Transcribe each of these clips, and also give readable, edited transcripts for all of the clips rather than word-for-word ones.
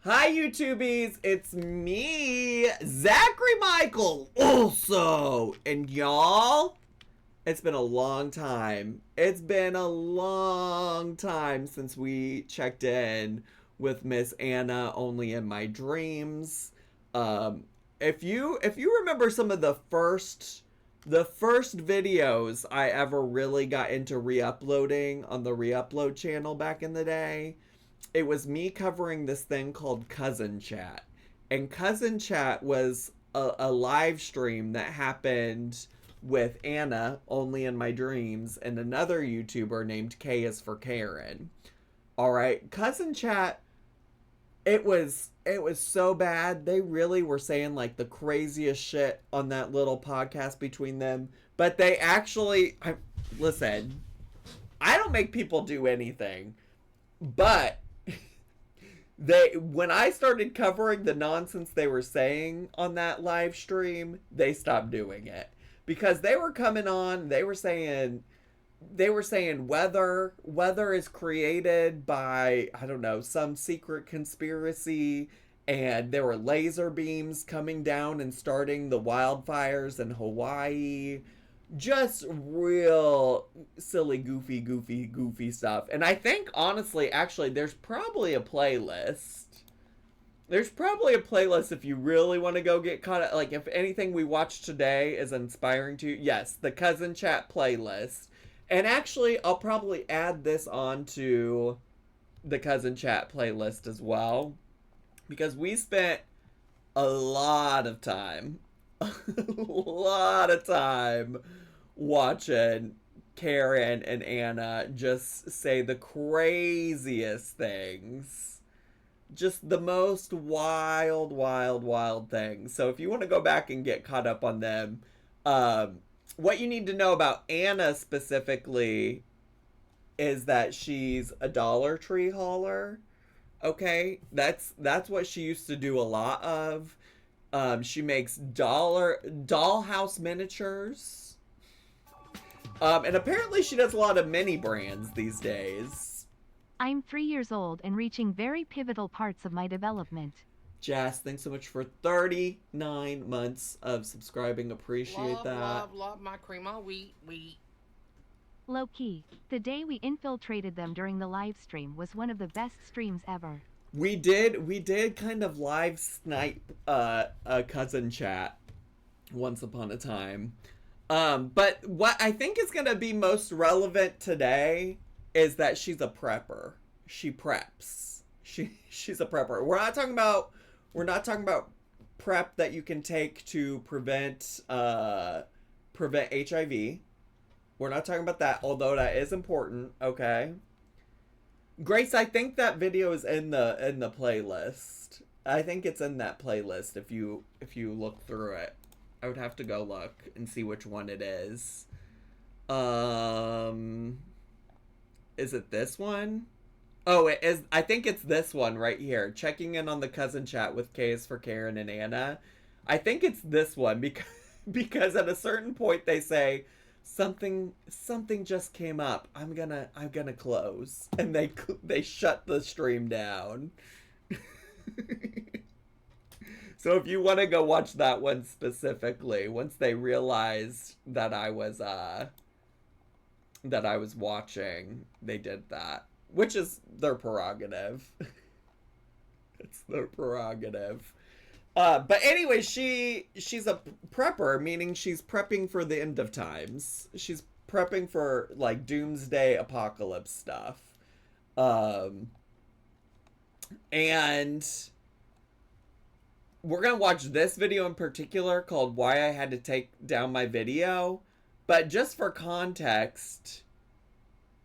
Hi, YouTubies! It's me, Zachary Michael, also! And y'all, it's been a long time. It's been a long time since we checked in with Miss Anna only in my dreams. Um, if you remember some of the first videos I ever really got into re-uploading on the re-upload channel back in the day, it was me covering this thing called Cousin Chat. And Cousin Chat was a live stream that happened with Anna, only in my dreams, and another YouTuber named K is for Karen. All right, Cousin Chat, it was so bad. They really were saying like the craziest shit on that little podcast between them. But they actually, listen, I don't make people do anything, but when I started covering the nonsense they were saying on that live stream, they stopped doing it because they were coming on. They were saying weather is created by, I don't know, some secret conspiracy, and there were laser beams coming down and starting the wildfires in Hawaii. Just real silly, goofy stuff. And I think, honestly, actually, there's probably a playlist if you really want to go get caught up. Like, if anything we watched today is inspiring to you, yes, the Cousin Chat playlist. And actually, I'll probably add this onto the Cousin Chat playlist as well, because we spent a lot of time, a lot of time watching Karen and Anna just say the craziest things. Just the most wild things. So if you want to go back and get caught up on them, what you need to know about Anna specifically is that she's a Dollar Tree hauler. Okay, that's what she used to do a lot of. She makes dollhouse miniatures. And apparently she does a lot of mini brands these days. I'm 3 years old and reaching very pivotal parts of my development. Jess, thanks so much for 39 months of subscribing. Appreciate Love, that. love, love my crema wheat. Low key, the day we infiltrated them during the live stream was one of the best streams ever. We did kind of live snipe a Cousin Chat once upon a time. But what I think is gonna be most relevant today is that she's a prepper. She preps. She's a prepper. We're not talking about prep that you can take to prevent HIV. We're not talking about that, although that is important, okay? Grace, I think that video is in the playlist. I think it's in that playlist if you look through it. I would have to go look and see which one it is. Is it this one? Oh, it is. I think it's this one right here. Checking in on the Cousin Chat with K is for Karen and Anna. I think it's this one because at a certain point they say something just came up. I'm gonna close, and they shut the stream down. So if you want to go watch that one specifically, once they realized that I was watching, they did that, which is their prerogative. It's their prerogative. But anyway, she's a prepper, meaning she's prepping for the end of times. She's prepping for like doomsday apocalypse stuff. And we're gonna watch this video in particular called "Why I Had to Take Down My Video." But just for context,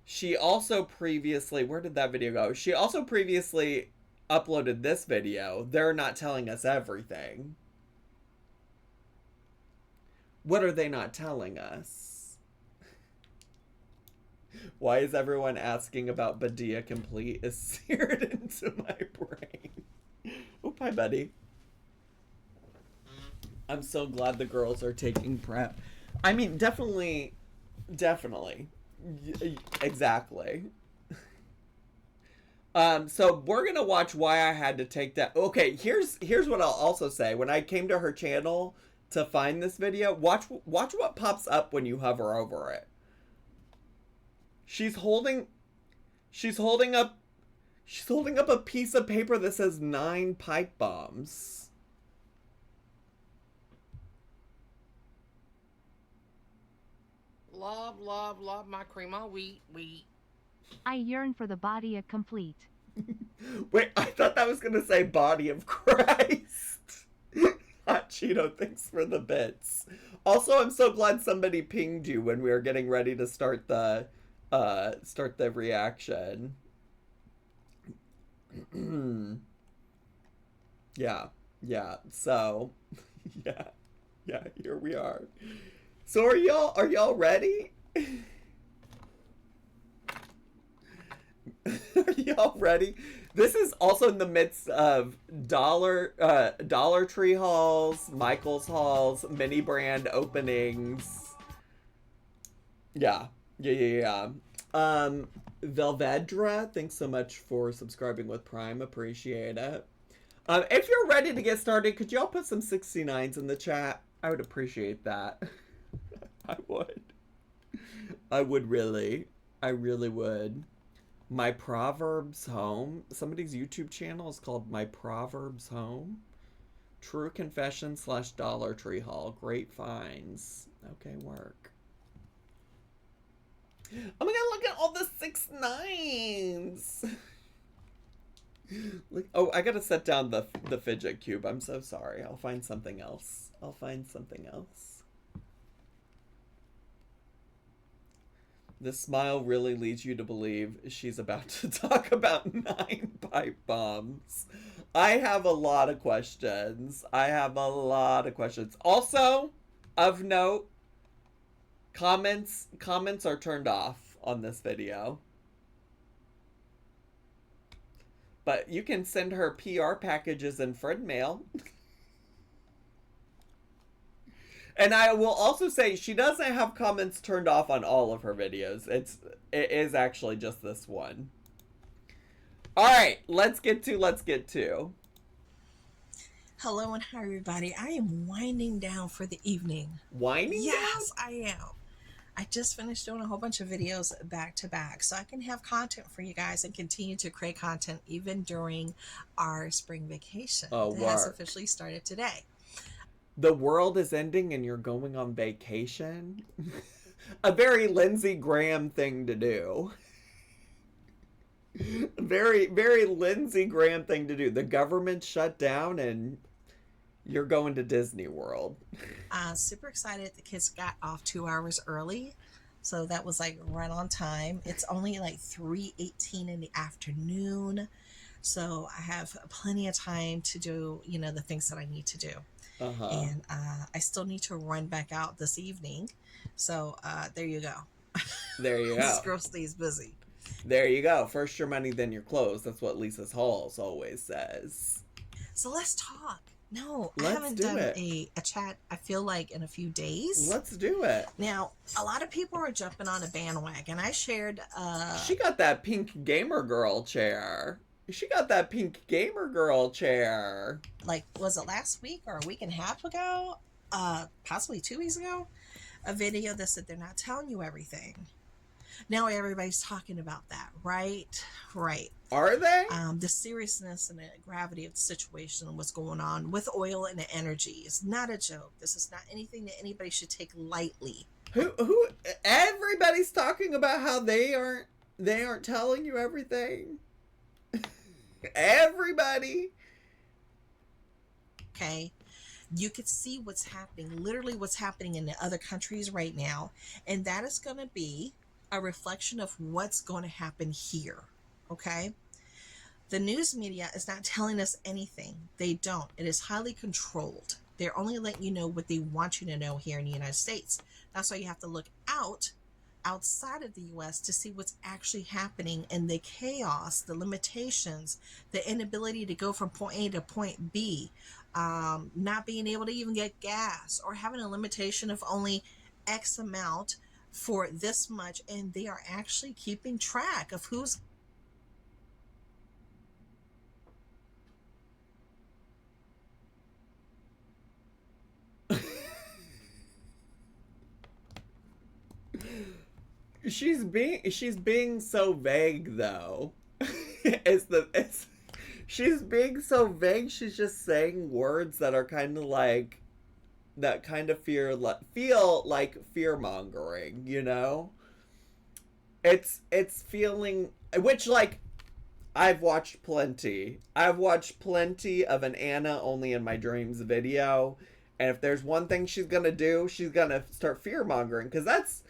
she also previously, where did that video go? She also previously uploaded this video. They're not telling us everything. What are they not telling us? Why is everyone asking about Badia Complete is seared into my brain. Oop, hi, buddy. I'm so glad the girls are taking prep. I mean, definitely. Exactly. So we're gonna watch why I had to take that. Okay, here's what I'll also say. When I came to her channel to find this video, watch what pops up when you hover over it. She's holding up a piece of paper that says 9 pipe bombs. Love, love, love my crema. We. I yearn for the body of complete. Wait, I thought that was gonna say body of Christ. Hot Cheeto, thanks for the bits. Also, I'm so glad somebody pinged you when we were getting ready to start the reaction. yeah. So, yeah. Here we are. So are y'all ready? Are y'all ready? This is also in the midst of Dollar Tree hauls, Michael's hauls, mini brand openings. Yeah. Velvedra, thanks so much for subscribing with Prime. Appreciate it. If you're ready to get started, could y'all put some 69s in the chat? I would appreciate that. I would really. I really would. My Proverbs Home. Somebody's YouTube channel is called My Proverbs Home. True Confession / Dollar Tree Haul. Great finds. Okay, work. Oh my god, look at all the 6 9s. Look, oh, I gotta set down the fidget cube. I'm so sorry. I'll find something else. This smile really leads you to believe she's about to talk about 9 pipe bombs. I have a lot of questions. Also, of note, comments are turned off on this video. But you can send her PR packages in friend mail. And I will also say she doesn't have comments turned off on all of her videos. It is actually just this one. All right, let's get to. Hello and hi everybody. I am winding down for the evening. Winding down? Yes, I am. I just finished doing a whole bunch of videos back to back so I can have content for you guys and continue to create content even during our spring vacation. Oh, that has officially started today. The world is ending and you're going on vacation? A very Lindsey Graham thing to do. Very, very Lindsey Graham thing to do. The government shut down and you're going to Disney World. Super excited. The kids got off 2 hours early. So that was like right on time. It's only like 3:18 in the afternoon. So I have plenty of time to do, the things that I need to do. And I still need to run back out this evening. So there you go. There you go. This girl stays busy. There you go. First your money, then your clothes. That's what Lisa's Halls always says. So let's talk. No, let's I haven't done a chat, I feel like, in a few days. Let's do it. Now, a lot of people are jumping on a bandwagon. I shared... She got that pink gamer girl chair. Like, was it last week or a week and a half ago? Possibly 2 weeks ago? A video that said they're not telling you everything. Now everybody's talking about that, right? Right. Are they? The seriousness and the gravity of the situation and what's going on with oil and the energy is not a joke. This is not anything that anybody should take lightly. Who? Everybody's talking about how they aren't telling you everything. Everybody. Okay. You could see what's happening, literally what's happening in the other countries right now. And that is going to be a reflection of what's going to happen here. Okay. The news media is not telling us anything. They don't. It is highly controlled. They're only letting you know what they want you to know here in the United States. That's why you have to look outside of the U.S. to see what's actually happening and the chaos, the limitations, the inability to go from point A to point B, not being able to even get gas or having a limitation of only X amount for this much. And they are actually keeping track of who's she's being so vague though. It's she's being so vague. She's just saying words that are kind of like that kind of feel like fear mongering, you know? It's feeling, which, like, I've watched plenty. I've watched plenty of an Anna Only in My Dreams video, and if there's one thing she's gonna do, she's gonna start fear mongering, because that's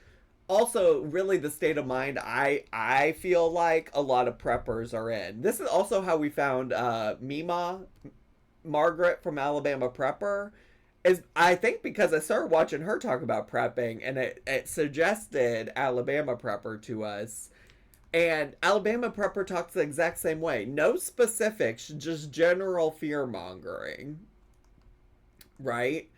also really the state of mind I feel like a lot of preppers are in. This is also how we found Mima Margaret from Alabama Prepper. Is, I think, because I started watching her talk about prepping, and it suggested Alabama Prepper to us. And Alabama Prepper talks the exact same way. No specifics, just general fear mongering. Right?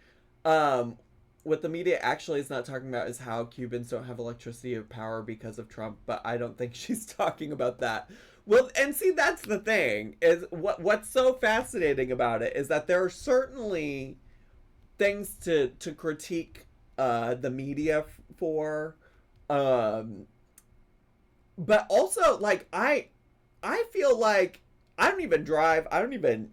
What the media actually is not talking about is how Cubans don't have electricity or power because of Trump, but I don't think she's talking about that. Well, and see, that's the thing, is what's so fascinating about it is that there are certainly things to critique the media for, but also, like, I feel like I don't even drive. I don't even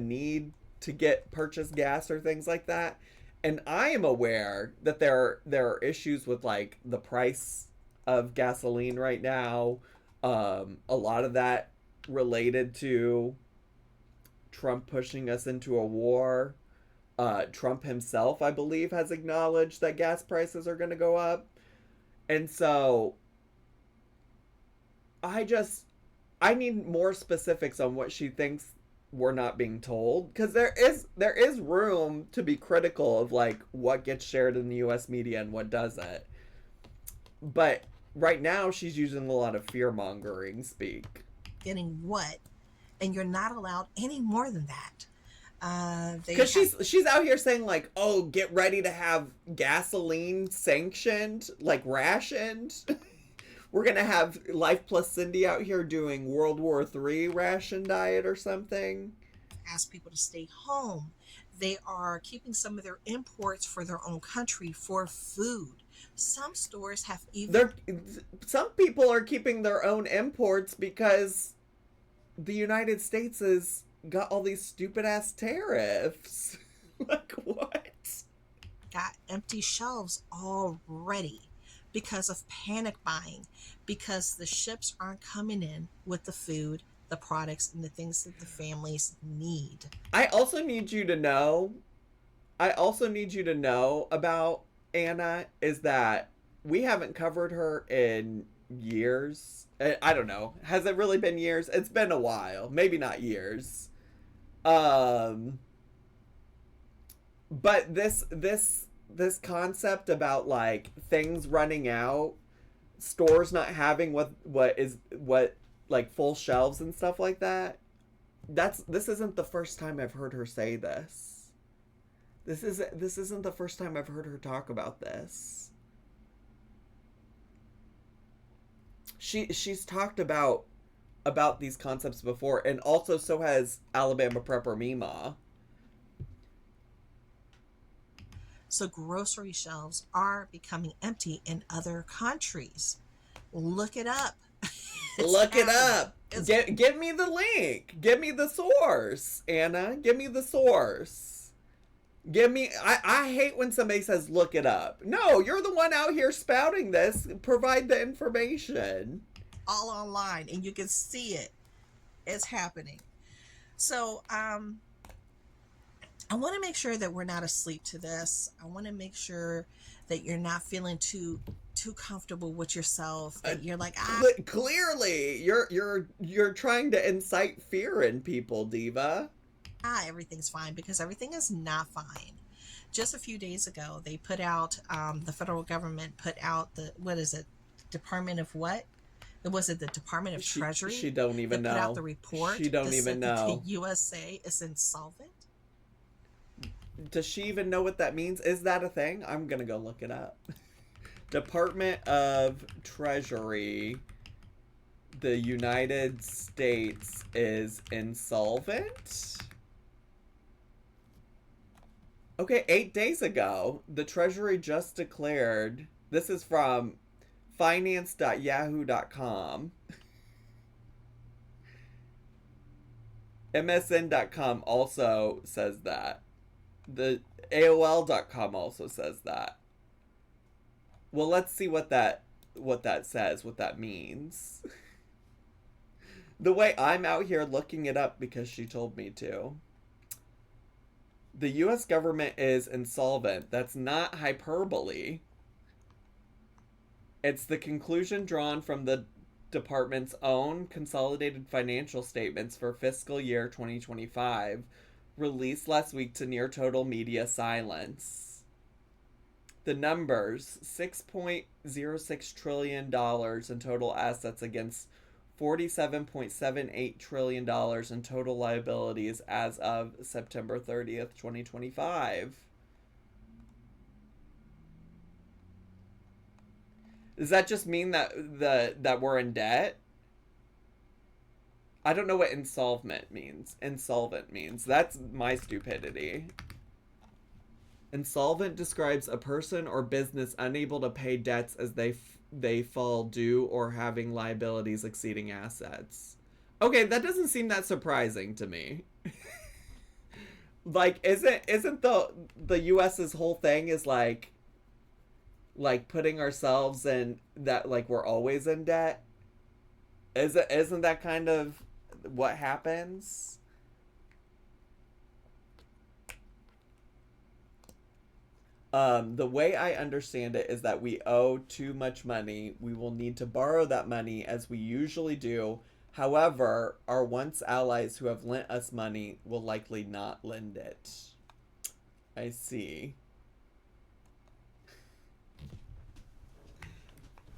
need to purchase gas or things like that. And I am aware that there are issues with, like, the price of gasoline right now. A lot of that related to Trump pushing us into a war. Trump himself, I believe, has acknowledged that gas prices are going to go up. And so I need more specifics on what she thinks we're not being told, because there is room to be critical of, like, what gets shared in the US media and what doesn't. But right now she's using a lot of fear-mongering speak. Getting what? And you're not allowed any more than that. Because she's out here saying, like, oh, get ready to have gasoline sanctioned, like, rationed. We're gonna have Life Plus Cindy out here doing World War III ration diet or something. Ask people to stay home. They are keeping some of their imports for their own country for food. Some stores have even... Some people are keeping their own imports because the United States has got all these stupid ass tariffs. Like, what? Got empty shelves already because of panic buying, because the ships aren't coming in with the food, the products, and the things that the families need. I also need you to know about Anna is that we haven't covered her in years. I don't know. Has it really been years? It's been a while. Maybe not years. But this concept about, like, things running out, stores not having what like full shelves and stuff like that. This isn't the first time I've heard her say this. This isn't the first time I've heard her talk about this. She's talked about these concepts before, and also so has Alabama Prepper Mima. So grocery shelves are becoming empty in other countries. Look it up. Look it up. Give me the link. Give me the source, Anna. Give me the source. I hate when somebody says look it up. No, you're the one out here spouting this. Provide the information. All online, and you can see it. It's happening. So, I want to make sure that we're not asleep to this. I want to make sure that you're not feeling too comfortable with yourself. That you're like, clearly, you're trying to incite fear in people, Diva. Everything's fine, because everything is not fine. Just a few days ago, they put out, the federal government put out Department of what? Was it the Department of Treasury? She don't even know. Put out the report. She don't even know. The USA is insolvent. Does she even know what that means? Is that a thing? I'm gonna go look it up. Department of Treasury. The United States is insolvent? Okay, 8 days ago, the Treasury just declared, this is from finance.yahoo.com. MSN.com also says that. The AOL.com also says that. Well, let's see what that says, what that means. The way I'm out here looking it up because she told me to. The US government is insolvent. That's not hyperbole. It's the conclusion drawn from the department's own consolidated financial statements for fiscal year 2025, released last week to near total media silence. The numbers: $6.06 trillion in total assets against $47.78 trillion in total liabilities as of September 30th, 2025. Does that just mean that we're in debt? I don't know what insolvent means. That's my stupidity. Insolvent describes a person or business unable to pay debts as they fall due or having liabilities exceeding assets. Okay, that doesn't seem that surprising to me. Like, isn't the US's whole thing is like putting ourselves in that, like, we're always in debt? Isn't that kind of what happens? The way I understand it is that we owe too much money. We will need to borrow that money as we usually do. However, our once allies who have lent us money will likely not lend it. I see.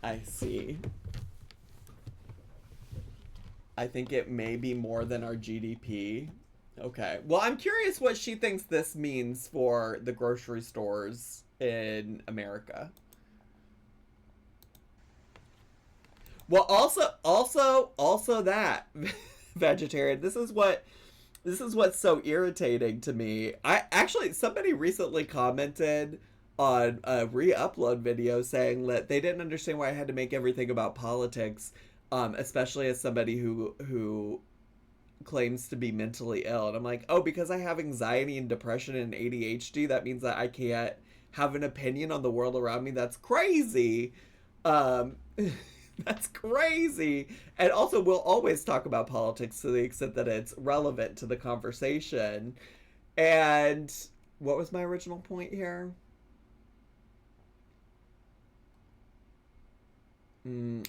I see. I think it may be more than our GDP. Okay. Well, I'm curious what she thinks this means for the grocery stores in America. Well, also that vegetarian. This is what's so irritating to me. Somebody recently commented on a re-upload video saying that they didn't understand why I had to make everything about politics, especially as somebody who claims to be mentally ill. And I'm like, oh, because I have anxiety and depression and ADHD, that means that I can't have an opinion on the world around me? That's crazy. That's crazy. And also, we'll always talk about politics to the extent that it's relevant to the conversation. And what was my original point here?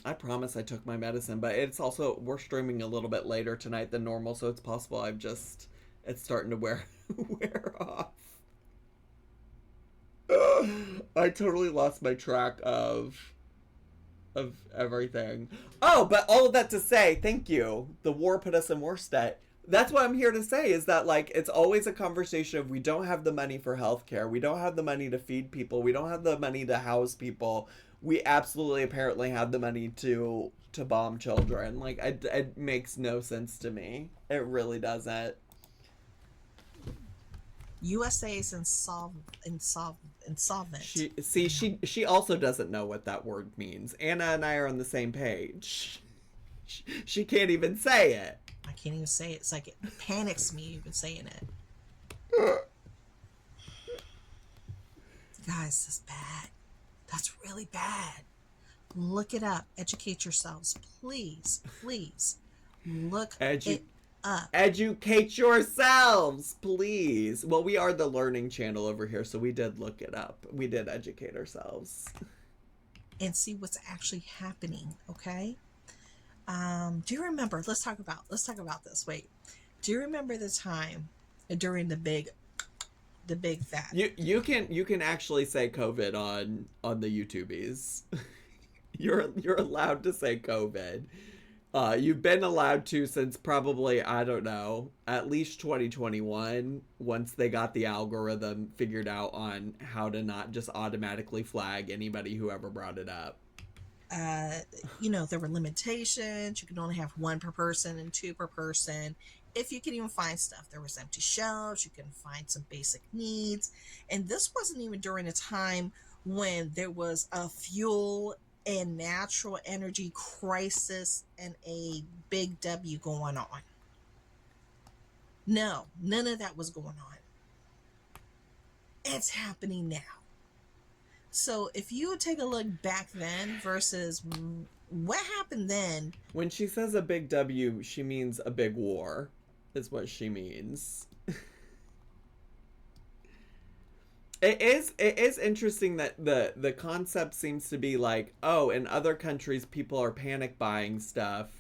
I promise I took my medicine, but it's also, we're streaming a little bit later tonight than normal, so it's possible it's starting to wear off. I totally lost my track of everything. Oh, but all of that to say, thank you. The war put us in worse debt. That's what I'm here to say, is that, like, it's always a conversation of we don't have the money for healthcare. We don't have the money to feed people. We don't have the money to house people. We absolutely apparently have the money to bomb children. Like, it makes no sense to me. It really doesn't. USA is insolvent. She also doesn't know what that word means. Anna and I are on the same page. She can't even say it. I can't even say it. It's like it panics me even saying it. Guys, that's bad. That's really bad. Look it up. Educate yourselves. Please. Look it up. Educate yourselves, please. Well, we are the learning channel over here, so we did look it up. We did educate ourselves. And see what's actually happening, okay? Do you remember, let's talk about this. Wait. Do you remember the time during the big fat? You can actually say COVID on the YouTubies. You're allowed to say COVID. You've been allowed to since probably, I don't know, at least 2021, once they got the algorithm figured out on how to not just automatically flag anybody who ever brought it up. There were limitations. You could only have one per person and two per person. If you can even find stuff, there was empty shelves. You can find some basic needs. And this wasn't even during a time when there was a fuel a natural energy crisis and a big W going on. No, none of that was going on. It's happening now. So if you take a look back then versus what happened then. When she says a big W, she means a big war, is what she means. It is interesting that the concept seems to be like, oh, in other countries people are panic buying stuff,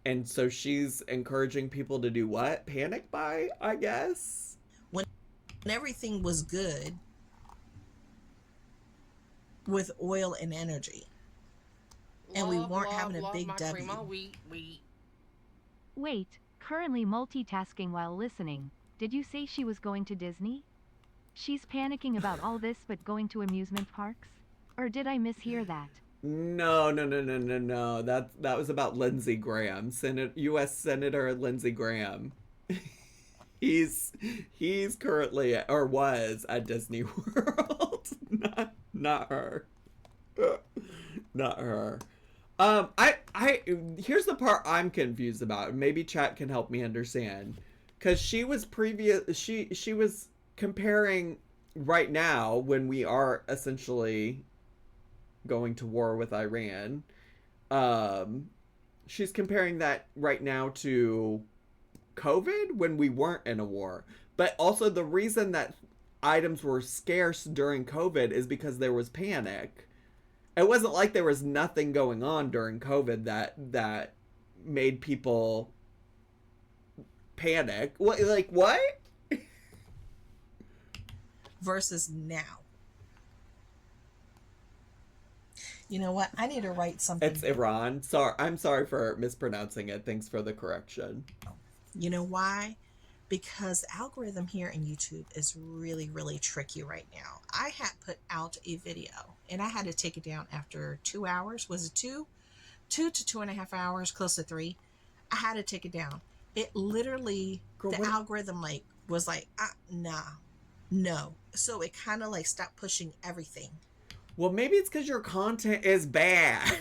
and so she's encouraging people to do what? Panic buy, I guess. When everything was good with oil and energy, and we weren't having a big W. Wait, currently multitasking while listening. Did you say she was going to Disney? She's panicking about all this but going to amusement parks? Or did I mishear that? No. That was about Lindsey Graham, U.S. Senator Lindsey Graham. He's currently or was at Disney World. Not her. Not her. I here's the part I'm confused about. Maybe chat can help me understand. Cause she was she was comparing right now when we are essentially going to war with Iran. She's comparing that right now to COVID when we weren't in a war. But also the reason that items were scarce during COVID is because there was panic. It wasn't like there was nothing going on during COVID that made people panic. What, like what? Versus now. You know what? I need to write something. It's Iran. Sorry, I'm sorry for mispronouncing it. Thanks for the correction. You know why? Because the algorithm here in YouTube is really, really tricky right now. I had put out a video and I had to take it down after 2 hours. Was it 2 to 2.5 hours, close to 3? I had to take it down. It literally, the algorithm was like, no. So it kind of stopped pushing everything. Well, maybe it's because your content is bad.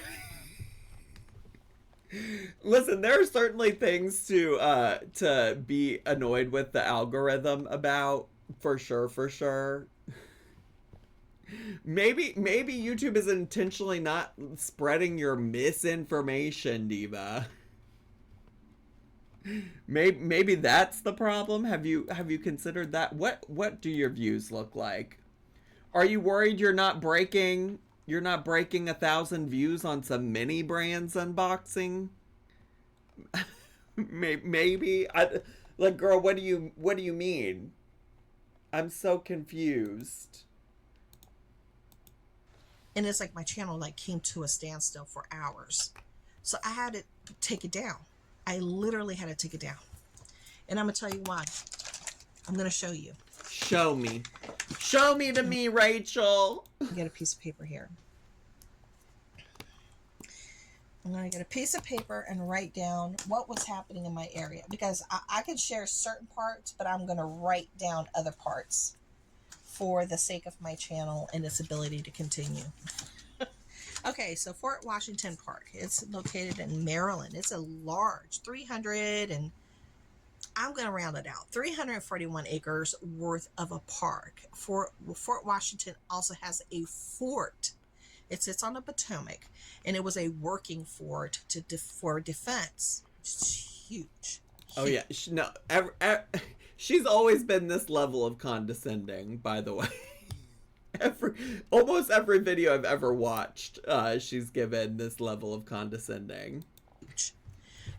Listen, there are certainly things to be annoyed with the algorithm about, for sure. Maybe YouTube is intentionally not spreading your misinformation, Diva. Maybe that's the problem. Have you considered that? What do your views look like? Are you worried you're not breaking 1,000 views on some mini brands unboxing? Maybe. Girl, what do you mean? I'm so confused. And it's like my channel came to a standstill for hours. So I had to take it down. I literally had to take it down. And I'm going to tell you why. I'm going to show you. Show me. Show me to me, Rachel. Get a piece of paper here. I'm going to get a piece of paper and write down what was happening in my area. Because I can share certain parts, but I'm going to write down other parts for the sake of my channel and its ability to continue. Okay, so Fort Washington Park. It's located in Maryland. It's a large 300 and I'm going to round it out. 341 acres worth of a park. Fort Washington also has a fort. It sits on the Potomac, and it was a working fort for defense. It's huge. Oh yeah, she's always been this level of condescending. By the way, almost every video I've ever watched, she's given this level of condescending.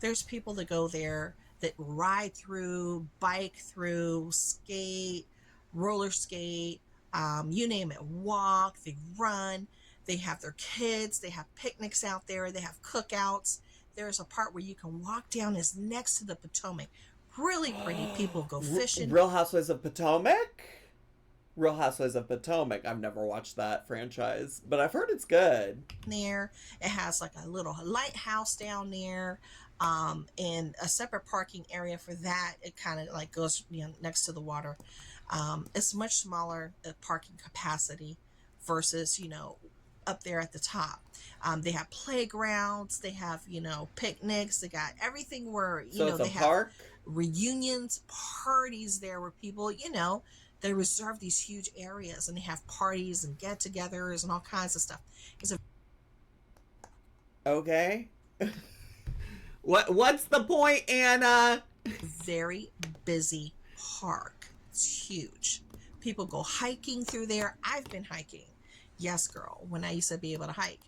There's people that go there that ride through, bike through, skate, roller skate, you name it, walk, they run, they have their kids, they have picnics out there, they have cookouts. There's a part where you can walk down, it's next to the Potomac. Really pretty. People go fishing. Real Housewives of Potomac? Real Housewives of Potomac. I've never watched that franchise, but I've heard it's good. There, it has a little lighthouse down there. And a separate parking area for that. It kind of goes next to the water. It's much smaller parking capacity versus up there at the top. They have playgrounds, they have, you know, picnics, they got everything where, you So know, it's a they have park? reunions, parties there where people, you know, they reserve these huge areas and they have parties and get togethers and all kinds of stuff. It's a Okay. What's the point, Anna? very busy park. It's huge. People go hiking through there. I've been hiking. Yes, girl, when I used to be able to hike.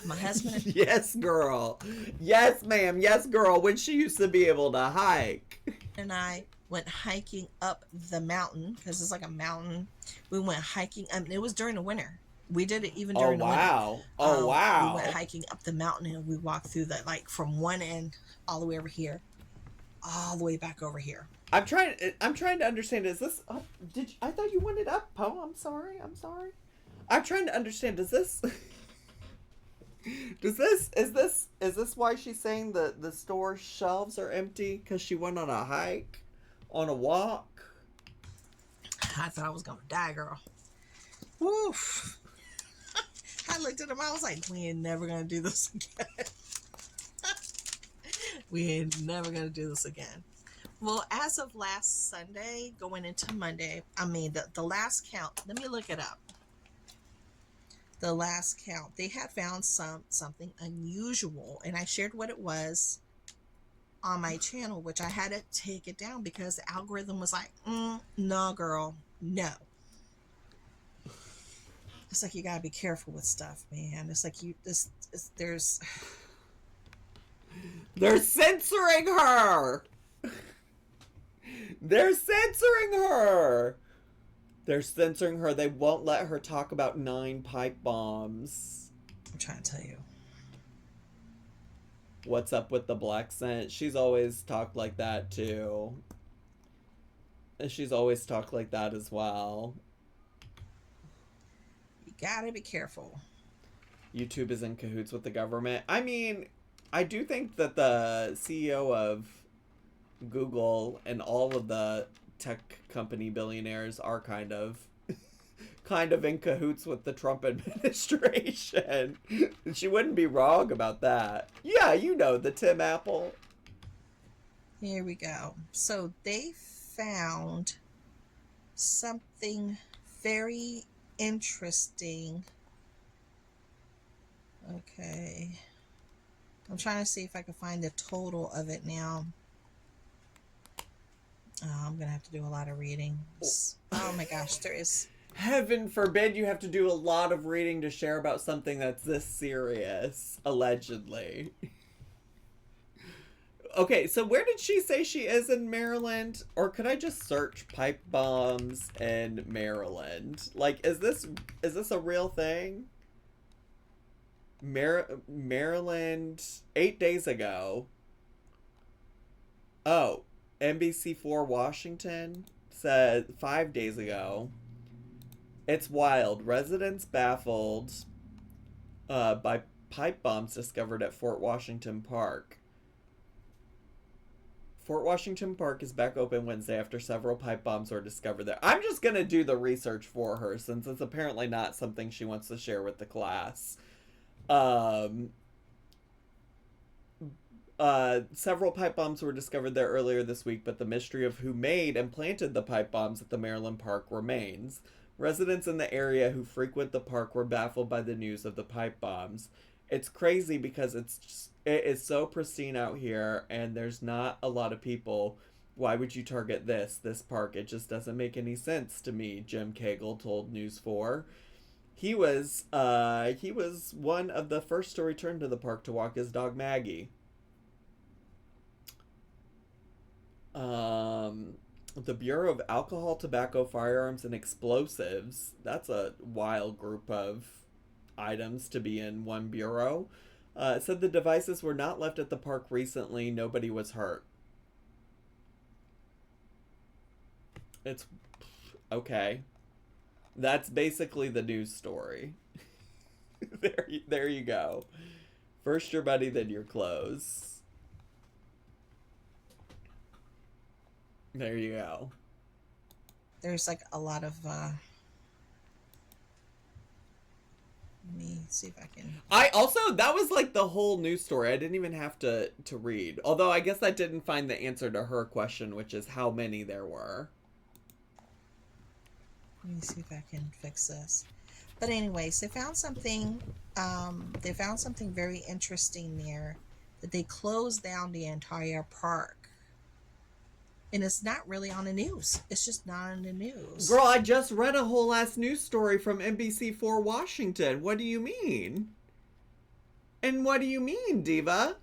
My husband Yes, girl. Yes, ma'am. Yes, girl. When she used to be able to hike. and I went hiking up the mountain because it's like a mountain. We went hiking. I mean, it was during the winter. We did it even Oh, during the winter. wow. Oh, We went wow. hiking up the mountain and we walked through the, like, from one end all the way over here, all the way back over here. I'm trying to understand. Is this? I thought you wanted up, Poe. I'm sorry. I'm trying to understand. Does this? Is this why she's saying the store shelves are empty? Because she went on a hike, on a walk. I thought I was gonna die, girl. Woof. I looked at him. I was like, "We ain't never gonna do this again. We ain't never gonna do this again." Well, as of last Sunday, going into Monday, I mean the last count. Let me look it up. The last count, they had found something unusual, and I shared what it was on my channel, which I had to take it down because the algorithm was like, "No, girl, no." It's like you gotta be careful with stuff, man. It's like there's They're censoring her. They're censoring her. They're censoring her. They won't let her talk about 9 pipe bombs. I'm trying to tell you. What's up with the black scent? She's always talked like that too. She's always talked like that as well. You gotta be careful. YouTube is in cahoots with the government. I mean, I do think that the CEO of Google and all of the tech company billionaires are kind of in cahoots with the Trump administration. She wouldn't be wrong about that. Yeah, you know, the Tim Apple. Here we go. So they found something very interesting. Okay. I'm trying to see if I can find the total of it now. Oh, I'm gonna have to do a lot of reading. Oh my gosh, there is. Heaven forbid you have to do a lot of reading to share about something that's this serious, allegedly. Okay, so where did she say she is in Maryland? Or could I just search pipe bombs in Maryland? Like, is this a real thing? Maryland 8 days ago. Oh, NBC4 Washington said 5 days ago. It's wild. Residents baffled by pipe bombs discovered at Fort Washington Park. Fort Washington Park is back open Wednesday after several pipe bombs were discovered there. I'm just going to do the research for her since it's apparently not something she wants to share with the class. Several pipe bombs were discovered there earlier this week, but the mystery of who made and planted the pipe bombs at the Maryland park remains. Residents in the area who frequent the park were baffled by the news of the pipe bombs. It's crazy because it is so pristine out here and there's not a lot of people. Why would you target this park? It just doesn't make any sense to me, Jim Cagle told News 4. He was one of the first to return to the park to walk his dog Maggie. The Bureau of Alcohol, Tobacco, Firearms, and Explosives. That's a wild group of items to be in one bureau. Said the devices were not left at the park recently. Nobody was hurt. It's okay. That's basically the news story. There you go. First your money, then your clothes. There you go. There's like a lot of Let me see if I can. I also, that was like the whole news story. I didn't even have to read. Although I guess I didn't find the answer to her question, which is how many there were. Let me see if I can fix this. But anyways, they found something. They found something very interesting there. That they closed down the entire park. And it's not really on the news. It's just not on the news. Girl, I just read a whole ass news story from NBC4 Washington. What do you mean? And what do you mean, Diva?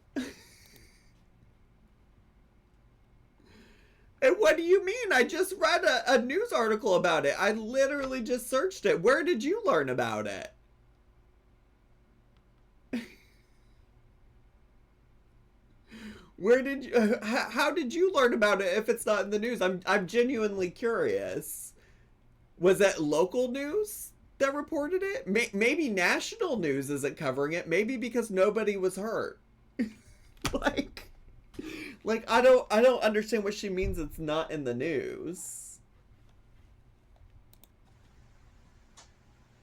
And what do you mean? I just read a news article about it. I literally just searched it. Where did you learn about it? Where did you, how did you learn about it if it's not in the news? I'm genuinely curious. Was that local news that reported it? Maybe national news isn't covering it. Maybe because nobody was hurt. like I don't understand what she means it's not in the news.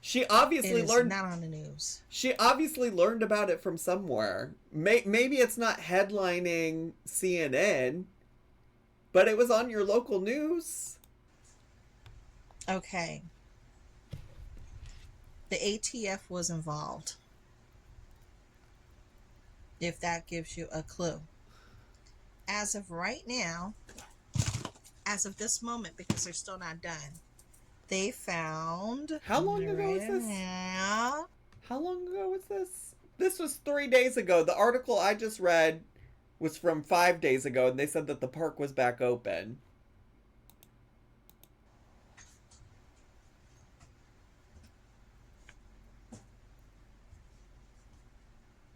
She obviously learned. Not on the news. She obviously learned about it from somewhere. Maybe it's not headlining CNN, but it was on your local news. Okay. The ATF was involved. If that gives you a clue. As of right now, as of this moment, because they're still not done, they found... How long ago was this? How long ago was this? This was 3 days ago. The article I just read was from 5 days ago, and they said that the park was back open.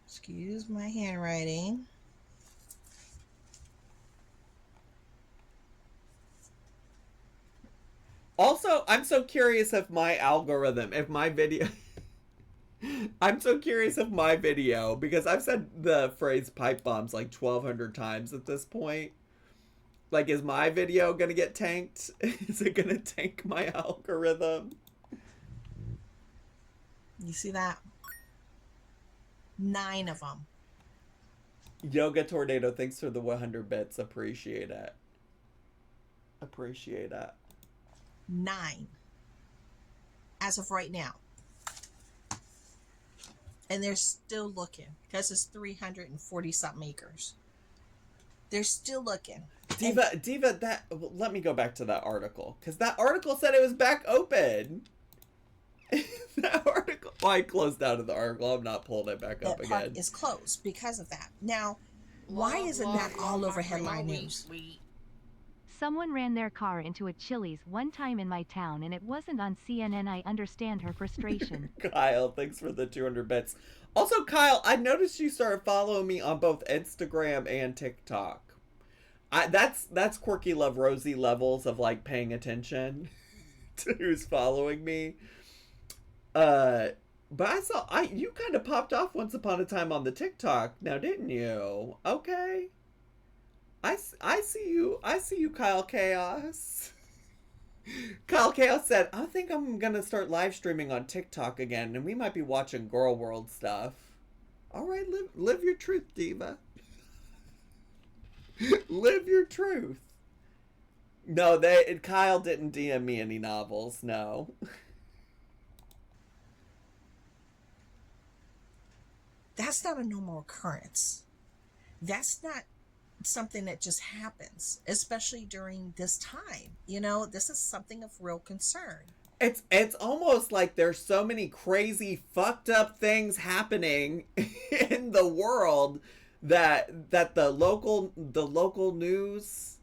Excuse my handwriting. Also, I'm so curious if my algorithm, if my video... I'm so curious if my video, because I've said the phrase pipe bombs like 1,200 times at this point. Like, is my video gonna get tanked? Is it gonna tank my algorithm? You see that? 9 of them. Yoga Tornado, thanks for the 100 bits. Appreciate it. Appreciate it. 9. As of right now. And they're still looking. Because it's 340 something acres. They're still looking. Diva, that... Let me go back to that article. Because that article said it was back open. That article... Well, I closed out of the article. I'm not pulling it back up again. That park is closed because of that. Now, why isn't that all over headline news? Someone ran their car into a Chili's one time in my town and it wasn't on CNN. I understand her frustration. Kyle, thanks for the 200 bits. Also, Kyle, I noticed you started following me on both Instagram and TikTok. That's Quirky Love Rosie levels of, like, paying attention to who's following me. But I saw, you kind of popped off once upon a time on the TikTok now, didn't you? Okay. I see you, Kyle Chaos. Kyle Chaos said, I think I'm gonna start live streaming on TikTok again, and we might be watching Girl World stuff. Alright, live your truth, Diva. Live your truth. No, Kyle didn't DM me any novels, no. That's not a normal occurrence. That's not something that just happens, especially during this time. You know, this is something of real concern. It's almost like there's so many crazy fucked up things happening in the world that the local news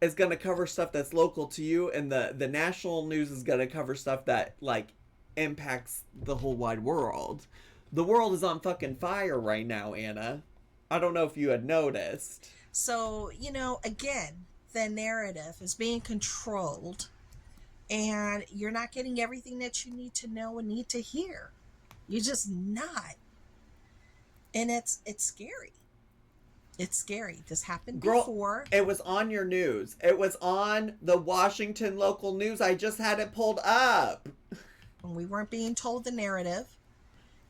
is going to cover stuff that's local to you, and the national news is going to cover stuff that, like, impacts the whole wide world. The world is on fucking fire right now, Anna. I don't know if you had noticed. So, you know, again, the narrative is being controlled and you're not getting everything that you need to know and need to hear. You're just not. And it's scary. It's scary. This happened before. It was on your news. It was on the Washington local news. I just had it pulled up. when we weren't being told the narrative.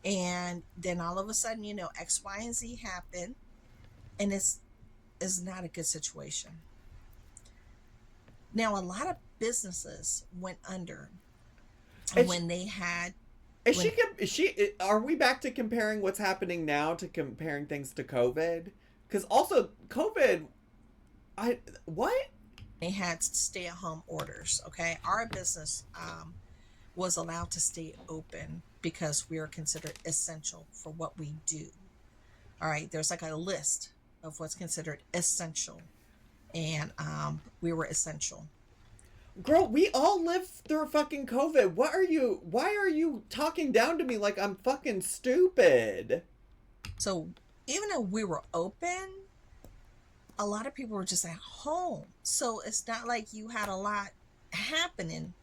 And then all of a sudden, you know, X, Y, and Z happen. And it's not a good situation. Now, a lot of businesses went under when they had. Are we back to comparing what's happening now to comparing things to COVID? Because also COVID, what? They had stay-at-home orders. Okay, our business was allowed to stay open because we are considered essential for what we do. All right, there's like a list of what's considered essential, and we were essential. Girl, we all lived through fucking COVID. Why are you talking down to me like I'm fucking stupid? So even though we were open, a lot of people were just at home. So it's not like you had a lot happening,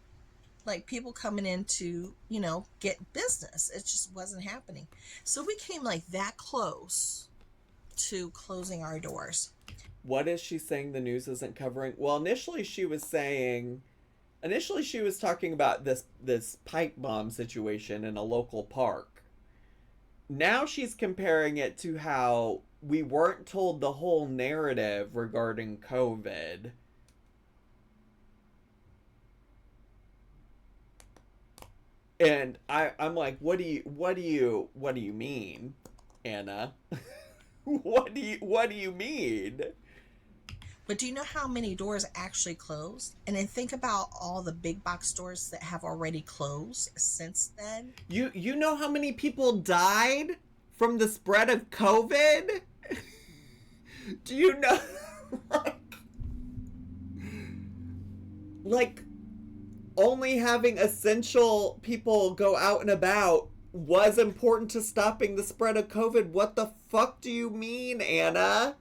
like people coming in to, you know, get business. It just wasn't happening. So we came like that close to closing our doors. What is she saying the news isn't covering? Well, initially she was talking about this pipe bomb situation in a local park. Now she's comparing it to how we weren't told the whole narrative regarding COVID. And I'm like, what do you mean, Anna? What do you mean? But do you know how many doors actually closed? And then think about all the big box stores that have already closed since then. You know how many people died from the spread of COVID? Do you know? like only having essential people go out and about was important to stopping the spread of COVID. What the fuck do you mean, Anna?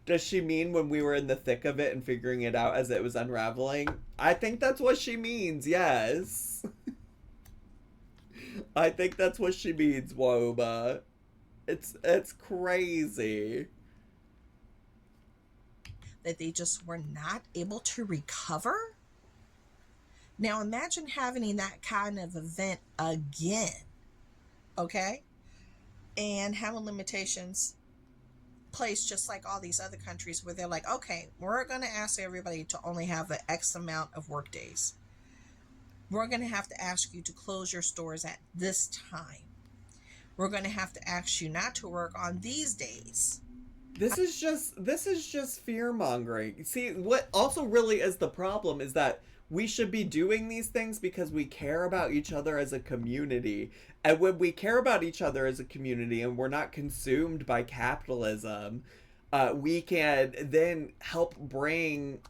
Does she mean when we were in the thick of it and figuring it out as it was unraveling? I think that's what she means, yes. I think that's what she means, Woba. It's crazy. That they just were not able to recover? Now imagine having that kind of event again, okay? And having limitations placed just like all these other countries where they're like, okay, we're going to ask everybody to only have an X amount of work days. We're going to have to ask you to close your stores at this time. We're going to have to ask you not to work on these days. This is just fear-mongering. See, what also really is the problem is that we should be doing these things because we care about each other as a community. And when we care about each other as a community and we're not consumed by capitalism, we can then help bring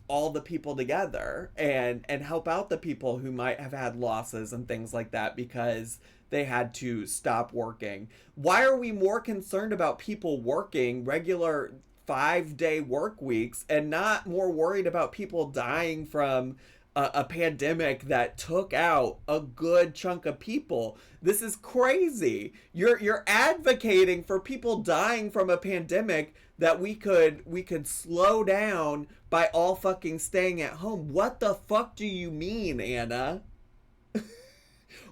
all the people together and help out the people who might have had losses and things like that because they had to stop working. Why are we more concerned about people working regular 5-day work weeks and not more worried about people dying from a pandemic that took out a good chunk of people? This is crazy. You're advocating for people dying from a pandemic that we could slow down by all fucking staying at home. What the fuck do you mean, Anna?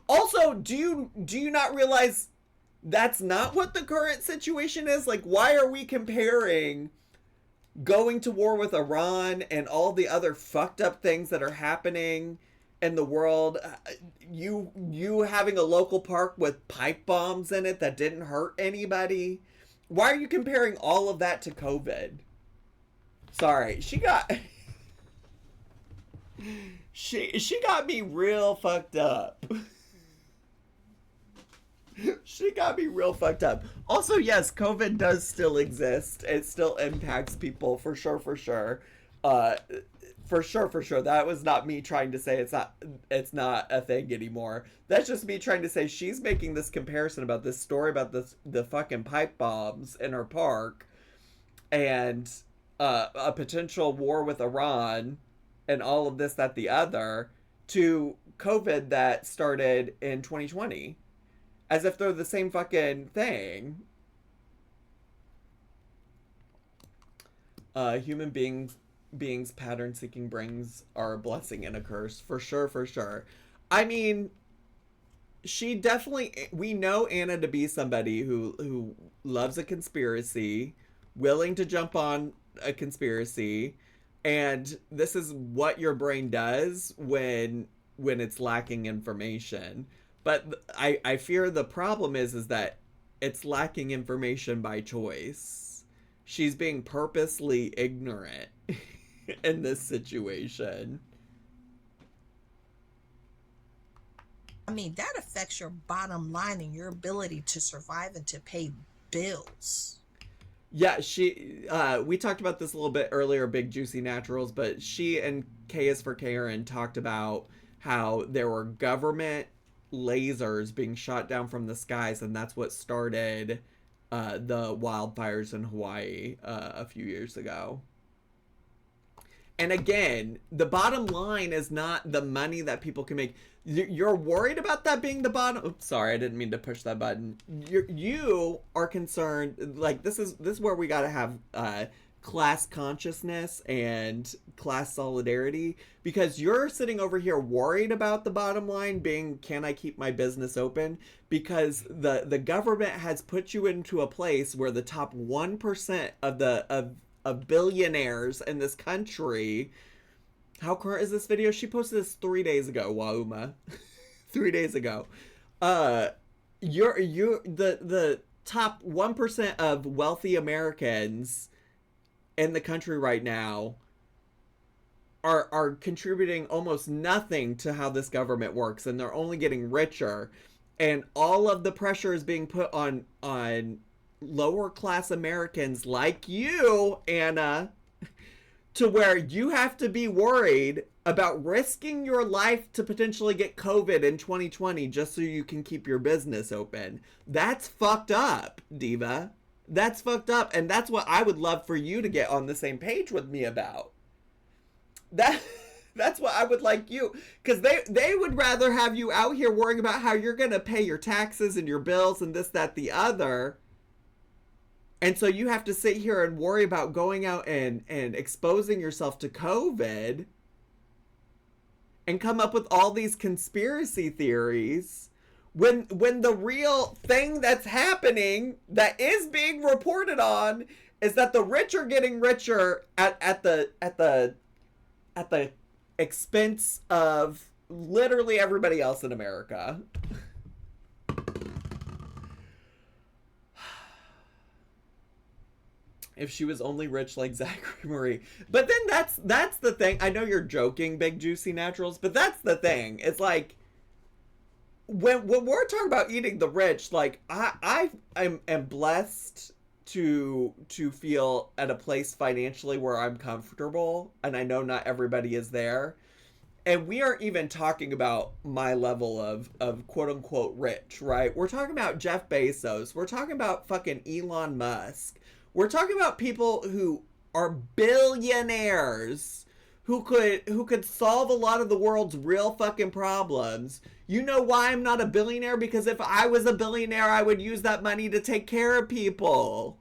Also, do you not realize that's not what the current situation is? Like, why are we comparing going to war with Iran and all the other fucked up things that are happening in the world? You having a local park with pipe bombs in it that didn't hurt anybody? Why are you comparing all of that to COVID? Sorry, she got me real fucked up. She got me real fucked up. Also, yes, COVID does still exist. It still impacts people for sure. For sure. That was not me trying to say it's not a thing anymore. That's just me trying to say she's making this comparison about this story about the fucking pipe bombs in her park and a potential war with Iran and all of this, that, the other to COVID that started in 2020. As if they're the same fucking thing. Human beings beings pattern seeking brings are a blessing and a curse. For sure, for sure. I mean, she definitely, we know Anna to be somebody who loves a conspiracy, willing to jump on a conspiracy, and this is what your brain does when it's lacking information. But I fear the problem is that it's lacking information by choice. She's being purposely ignorant in this situation. I mean, that affects your bottom line and your ability to survive and to pay bills. Yeah, we talked about this a little bit earlier, Big Juicy Naturals, but she and K is for Karen talked about how there were government lasers being shot down from the skies, and that's what started the wildfires in Hawaii a few years ago. And again, the bottom line is not the money that people can make. You're worried about that being the bottom. Oops, sorry, I didn't mean to push that button. You are concerned. Like this is where we got to have class consciousness and class solidarity, because you're sitting over here worried about the bottom line being, can I keep my business open? Because the government has put you into a place where the top 1% of billionaires in this country. How current is this video? She posted this 3 days ago, Wauma. 3 days ago. You're the top 1% of wealthy Americans in the country right now are contributing almost nothing to how this government works, and they're only getting richer. And all of the pressure is being put on lower class Americans like you, Anna, to where you have to be worried about risking your life to potentially get COVID in 2020 just so you can keep your business open. That's fucked up, Diva. That's fucked up, and that's what I would love for you to get on the same page with me about. That's what I would like you, because they would rather have you out here worrying about how you're going to pay your taxes and your bills and this, that, the other. And so you have to sit here and worry about going out and exposing yourself to COVID and come up with all these conspiracy theories when the real thing that's happening, that is being reported on, is that the rich are getting richer at the expense of literally everybody else in America. If she was only rich like Zachary Marie. But then that's the thing. I know you're joking, Big Juicy Naturals, but that's the thing. It's like, when we're talking about eating the rich, like I am blessed to feel at a place financially where I'm comfortable, and I know not everybody is there. And we aren't even talking about my level of quote unquote rich, right? We're talking about Jeff Bezos. We're talking about fucking Elon Musk. We're talking about people who are billionaires who could solve a lot of the world's real fucking problems. You know why I'm not a billionaire? Because if I was a billionaire, I would use that money to take care of people.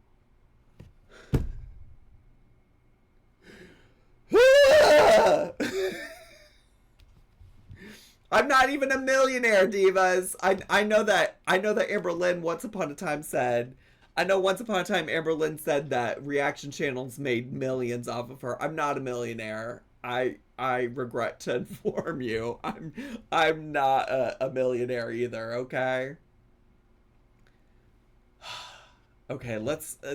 I'm not even a millionaire, divas. I know that Amber Lynn once upon a time said Amber Lynn said that reaction channels made millions off of her. I'm not a millionaire. I regret to inform you. I'm not a millionaire either, okay? Okay,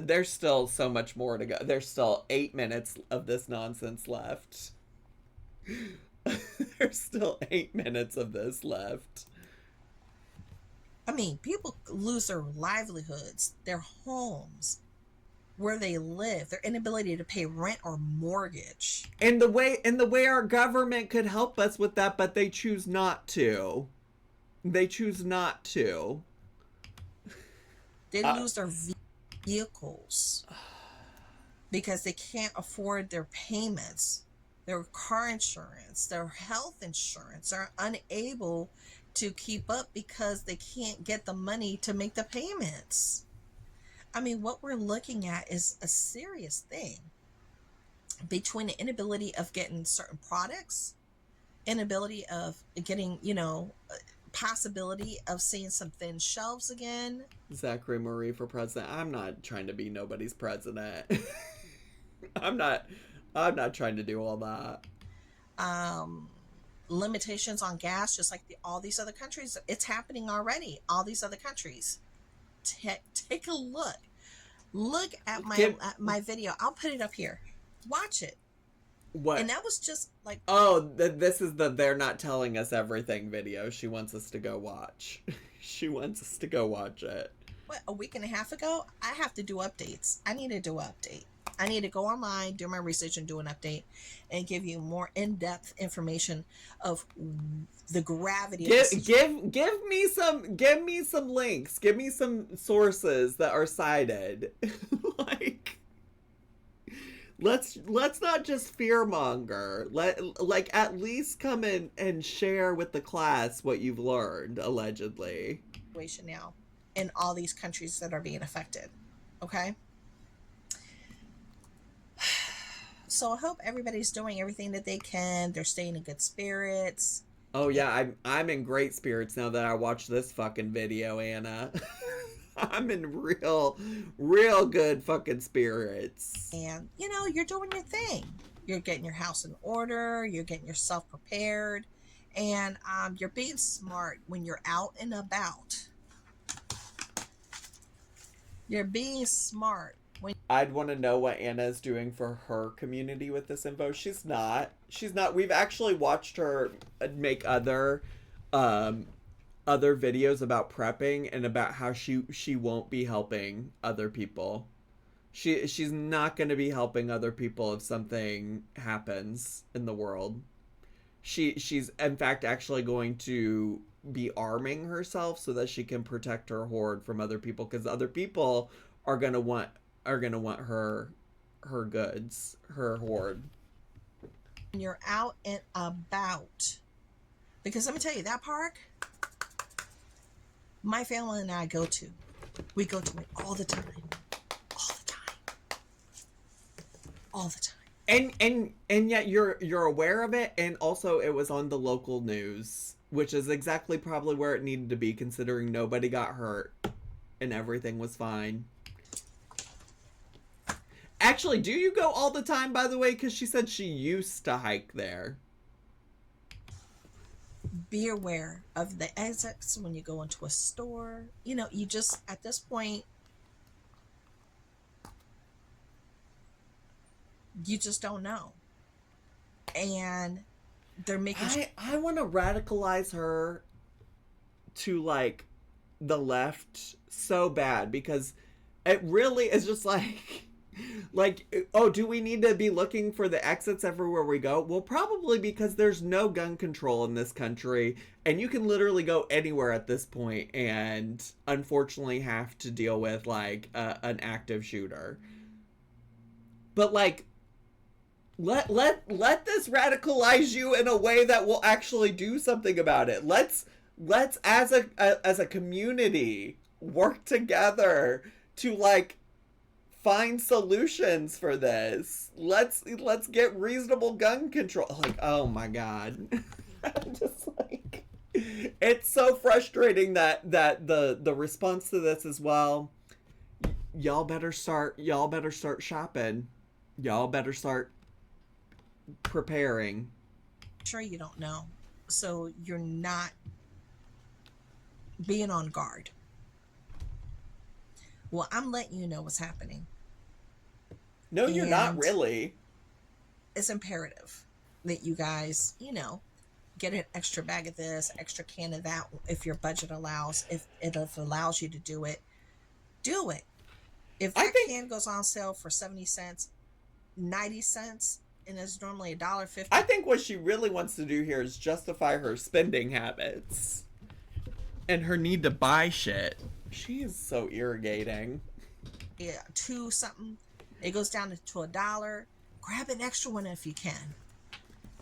there's still so much more to go. There's still 8 minutes of this nonsense left. There's still 8 minutes of this left. I mean, people lose their livelihoods, their homes, where they live, their inability to pay rent or mortgage. And the way our government could help us with that, but they choose not to. They choose not to. They lose their vehicles because they can't afford their payments, their car insurance, their health insurance. They're unable to keep up because they can't get the money to make the payments. I mean, what we're looking at is a serious thing. between the inability of getting certain products, inability of getting, possibility of seeing some thin shelves again. Zachary Marie for president. I'm not trying to be nobody's president. I'm not trying to do all that. Limitations on gas, just like all these other countries. It's happening already. All these other countries. Take a look at my video. I'll put it up here. Watch it. What? And that was just like, this is the "they're not telling us everything" video. She wants us to go watch. She wants us to go watch it. What, a week and a half ago? I have to do updates. I need to do an update. I need to go online, do my research, and do an update, and give you more in-depth information of the gravity. Give me some links. Give me some sources that are cited. Like, let's not just fearmonger. At least come in and share with the class what you've learned, allegedly. Situation now in all these countries that are being affected. Okay. So I hope everybody's doing everything that they can. They're staying in good spirits. Oh yeah, I'm in great spirits now that I watched this fucking video, Anna. I'm in real good fucking spirits. And you're doing your thing. You're getting your house in order. You're getting yourself prepared, and you're being smart when you're out and about. You're being smart. I'd want to know what Anna's doing for her community with this info. She's not. We've actually watched her make other videos about prepping and about how she won't be helping other people. She's not going to be helping other people if something happens in the world. She's in fact actually going to be arming herself so that she can protect her horde from other people, because other people are going to want her goods, her horde. You're out and about, because let me tell you, that park my family and I we go to it all the time. And yet you're aware of it, and also it was on the local news, which is exactly probably where it needed to be, considering nobody got hurt and everything was fine. Actually, do you go all the time, by the way? Because she said she used to hike there. Be aware of the exits when you go into a store. You just, at this point, you just don't know. And they're making... I want to radicalize her to, like, the left so bad, because it really is just like... oh, do we need to be looking for the exits everywhere we go? Well, probably, because there's no gun control in this country, and you can literally go anywhere at this point and unfortunately have to deal with, like, an active shooter. But, like, let this radicalize you in a way that will actually do something about it. Let's as a community work together to, like, find solutions for this. Let's get reasonable gun control. Like, oh my god. I'm just like, it's so frustrating that the response to this is, well, y'all better start shopping. Y'all better start preparing. Sure, you don't know, so you're not being on guard. Well, I'm letting you know what's happening. No, you're not really. It's imperative that you guys, get an extra bag of this, extra can of that, if your budget allows. If it allows you to do it, do it. If that can goes on sale for 70 cents, 90 cents, and it's normally $1.50. I think what she really wants to do here is justify her spending habits and her need to buy shit. She is so irritating. Yeah, $2 something. It goes down to $1. Grab an extra one if you can.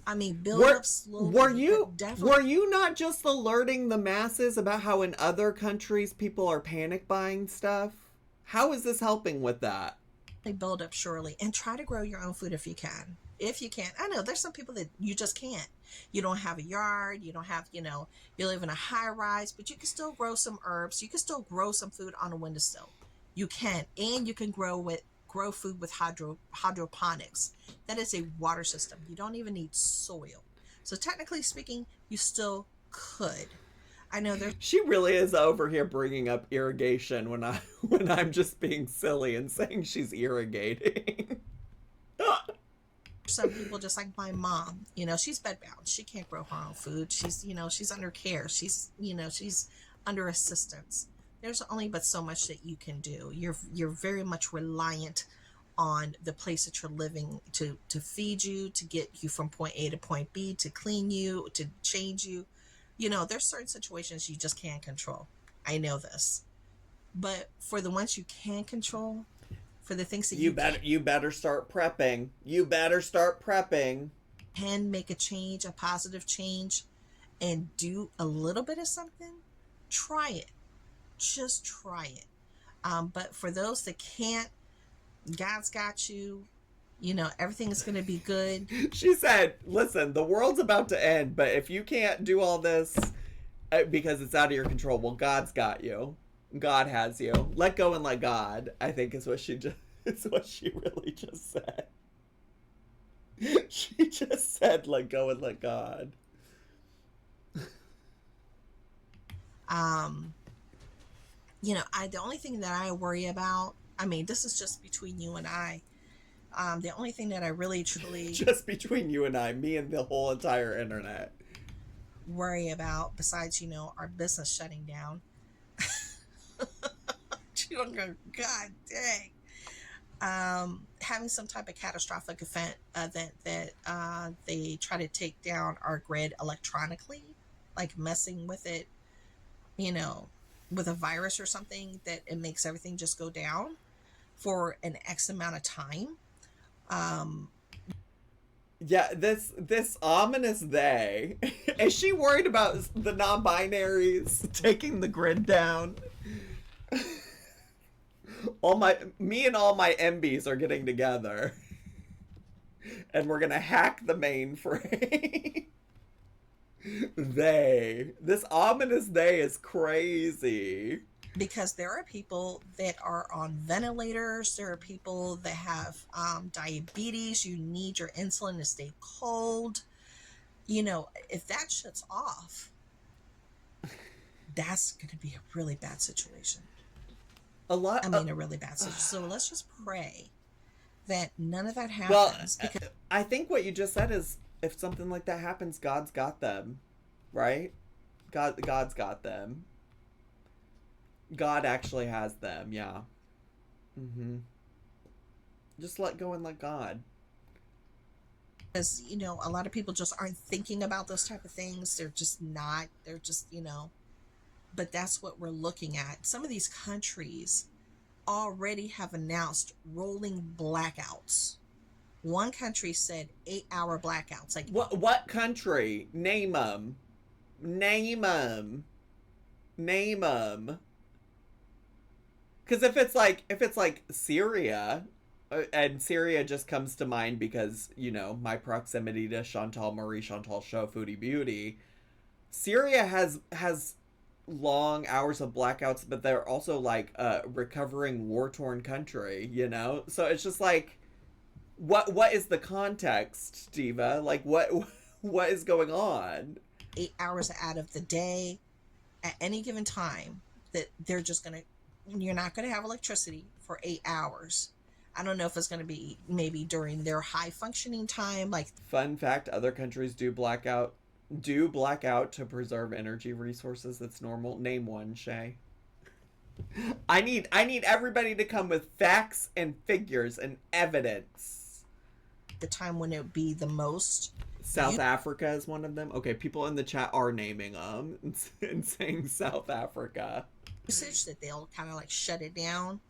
I mean, build up slowly. Were you not just alerting the masses about how in other countries people are panic buying stuff? How is this helping with that? They build up surely, and try to grow your own food if you can. If you can. I know there's some people that you just can't. You don't have a yard, you don't have, you live in a high rise, but you can still grow some herbs. You can still grow some food on a windowsill. You can, and you can grow food with hydroponics. That is a water system. You don't even need soil. So technically speaking, you still could. I know there's She really is over here bringing up irrigation when I'm just being silly and saying she's irrigating. some people just like my mom, she's bedbound. She can't grow her own food. She's under care. She's under assistance. There's only but so much that you can do. You're very much reliant on the place that you're living to feed you, to get you from point A to point B, to clean you, to change you. There's certain situations you just can't control. I know this. But for the ones you can control, for the things that you better start prepping. You better start prepping. Can make a change, a positive change, and do a little bit of something, try it. Just try it. But for those that can't, God's got you. Everything is going to be good. She said, listen, the world's about to end, but if you can't do all this because it's out of your control, well, God's got you. God has you. Let go and let God, I think is what she really just said. She just said, let go and let God. The only thing that I worry about, this is just between you and I. The only thing that I really truly just between you and I, me and the whole entire internet, worry about, besides our business shutting down. God dang. Having some type of catastrophic event that they try to take down our grid electronically, like messing with it, with a virus or something, that it makes everything just go down for an X amount of time. Yeah, this ominous they. Is she worried about the non-binaries taking the grid down? Me and all my MBs are getting together, and we're gonna hack the mainframe. This ominous they is crazy. Because there are people that are on ventilators. There are people that have diabetes. You need your insulin to stay cold. If that shuts off, that's going to be a really bad situation. A really bad situation. So let's just pray that none of that happens. Well, I think what you just said is, if something like that happens, God's got them, right? God's got them. God actually has them, yeah. Mm-hmm. Just let go and let God. Because, a lot of people just aren't thinking about those type of things. They're just not. They're just, But that's what we're looking at. Some of these countries already have announced rolling blackouts. One country said 8-hour blackouts. Like what country? Name them. Because if it's like Syria, and Syria just comes to mind because, my proximity to Chantal's show Foodie Beauty, Syria has long hours of blackouts, but they're also like a recovering war-torn country, So it's just like, what is the context, Diva? Like, what is going on? 8 hours out of the day, at any given time, that they're just going to, you're not going to have electricity for 8 hours. I don't know if it's going to be maybe during their high functioning time. Like, fun fact, other countries do blackout to preserve energy resources. That's normal. Name one, Shay. I need everybody to come with facts and figures and evidence. The time when it would be the most. South Africa is one of them. Okay, people in the chat are naming them and saying South Africa. Usage that they'll kind of like shut it down.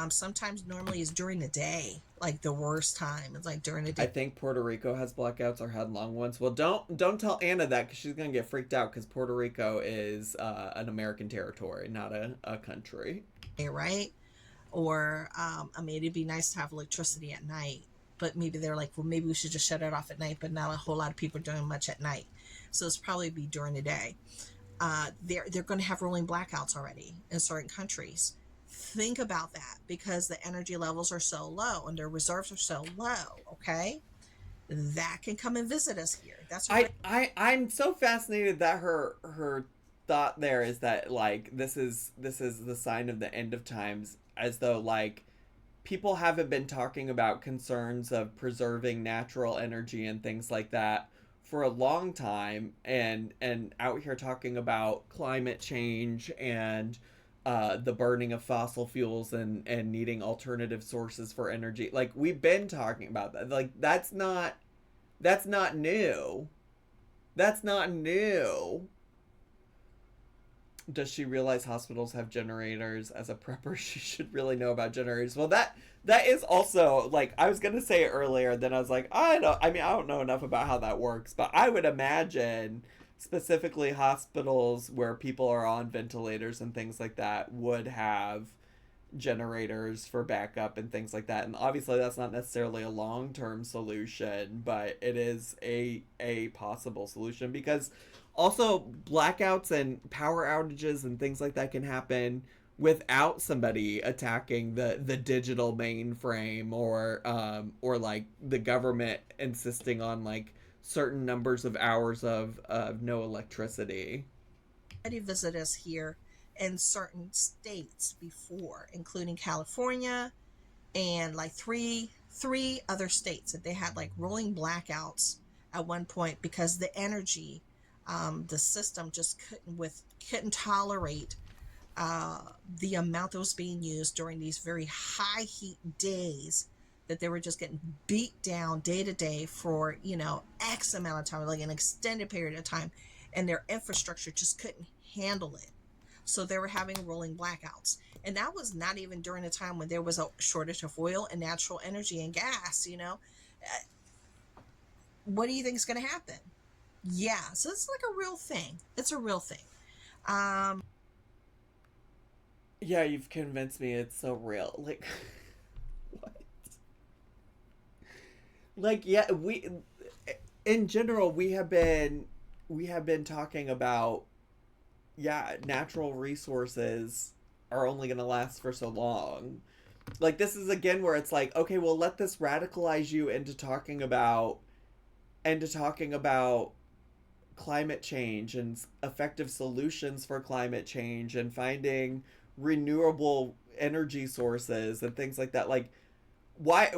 Sometimes normally is during the day, like the worst time. It's like during the day. I think Puerto Rico has blackouts or had long ones. Well, don't tell Anna that, because she's gonna get freaked out, because Puerto Rico is an American territory, not a country. Right. Or I mean, it'd be nice to have electricity at night, but maybe they're like, well, maybe we should just shut it off at night, but not a whole lot of people are doing much at night, so it's probably be during the day. They're going to have rolling blackouts already in certain countries. Think about that, because the energy levels are so low and their reserves are so low. Okay, that can come and visit us here. That's a I'm so fascinated that her thought there is that like this is the sign of the end of times, as though like people haven't been talking about concerns of preserving natural energy and things like that for a long time, and out here talking about climate change and the burning of fossil fuels and needing alternative sources for energy. Like we've been talking about that. Like that's not new. That's not new. Does she realize hospitals have generators? As a prepper, she should really know about generators. Well, that is also like I was gonna say it earlier. Then I was like, I don't know enough about how that works, but I would imagine specifically hospitals where people are on ventilators and things like that would have generators for backup and things like that. And obviously that's not necessarily a long-term solution, but it is a possible solution, because also blackouts and power outages and things like that can happen without somebody attacking the digital mainframe, or like the government insisting on like certain numbers of hours of no electricity. already visit us here in certain states before, including California and like three other states, that they had like rolling blackouts at one point because the energy, the system just couldn't tolerate the amount that was being used during these very high heat days, that they were just getting beat down day to day for, X amount of time, like an extended period of time, and their infrastructure just couldn't handle it. So they were having rolling blackouts. And that was not even during a time when there was a shortage of oil and natural energy and gas. What do you think is going to happen? Yeah, so it's like a real thing. It's a real thing. Yeah, you've convinced me it's so real. Like, what? Like, yeah, in general, we have been talking about, yeah, natural resources are only going to last for so long. Like, this is again where it's like, okay, well, let this radicalize you into talking about climate change and effective solutions for climate change and finding renewable energy sources and things like that. Like, why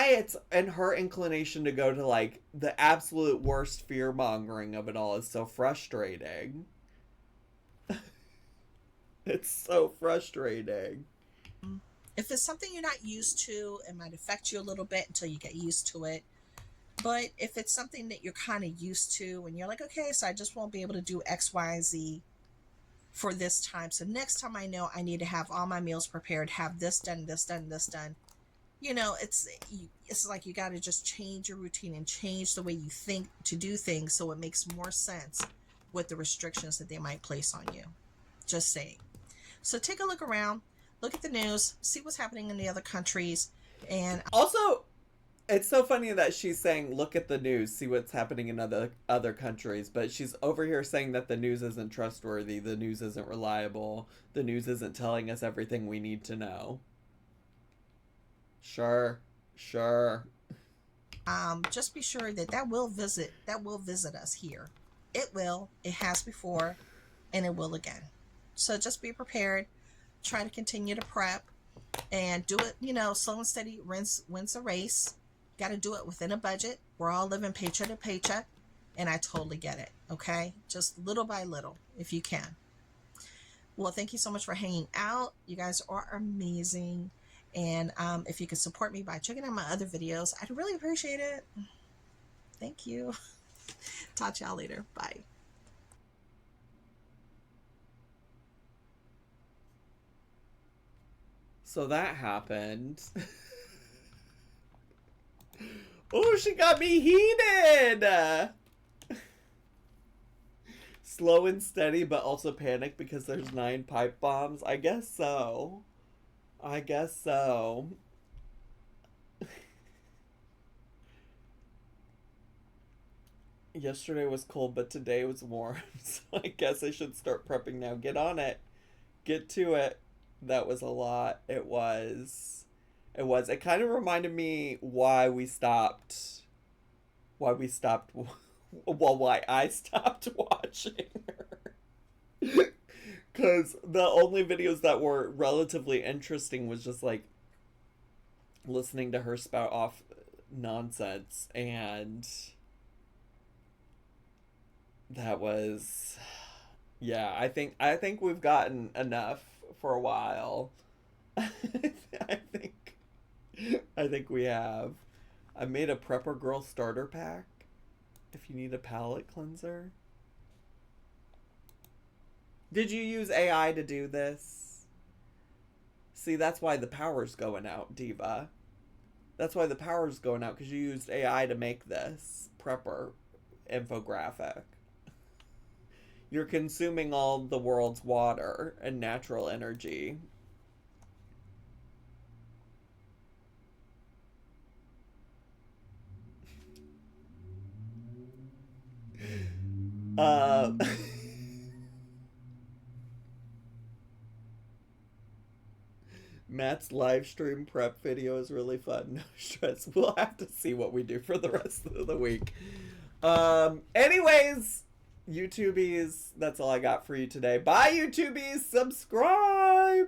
it's and her inclination to go to like the absolute worst fear mongering of it all is so frustrating. It's so frustrating. If it's something you're not used to, it might affect you a little bit until you get used to it. But if it's something that you're kind of used to and you're like, okay, so I just won't be able to do X, Y, Z for this time. So next time I know I need to have all my meals prepared, have this done, this done, this done. It's like you got to just change your routine and change the way you think to do things so it makes more sense with the restrictions that they might place on you. Just saying. So take a look around, look at the news, see what's happening in the other countries, and Also, it's so funny that she's saying, look at the news, see what's happening in other countries, but she's over here saying that the news isn't trustworthy, the news isn't reliable, the news isn't telling us everything we need to know. Sure, sure. just be sure that will visit us here. It will. It has before, and it will again. So just be prepared. Try to continue to prep and do it. Slow and steady wins a race. Got to do it within a budget. We're all living paycheck to paycheck, and I totally get it. Okay, just little by little, if you can. Well, thank you so much for hanging out. You guys are amazing. And if you could support me by checking out my other videos, I'd really appreciate it. Thank you. Talk to y'all later. Bye. So that happened. Oh, she got me heated! Slow and steady, but also panic because there's 9 pipe bombs? I guess so. I guess so. Yesterday was cold, but today was warm. So I guess I should start prepping now. Get on it. Get to it. That was a lot. It was. It was. It kind of reminded me why we stopped. Why we stopped. Well, why I stopped watching her. Because the only videos that were relatively interesting was just like listening to her spout off nonsense, and that was, yeah, I think we've gotten enough for a while. I think I think we have. I made a Prepper Girl starter pack if you need a palette cleanser. Did you use AI to do this? See, that's why the power's going out, Diva. That's why the power's going out, because you used AI to make this Prepper infographic. You're consuming all the world's water and natural energy. Um, Matt's live stream prep video is really fun. No stress. We'll have to see what we do for the rest of the week. Anyways, YouTubies, that's all I got for you today. Bye, YouTubies. Subscribe.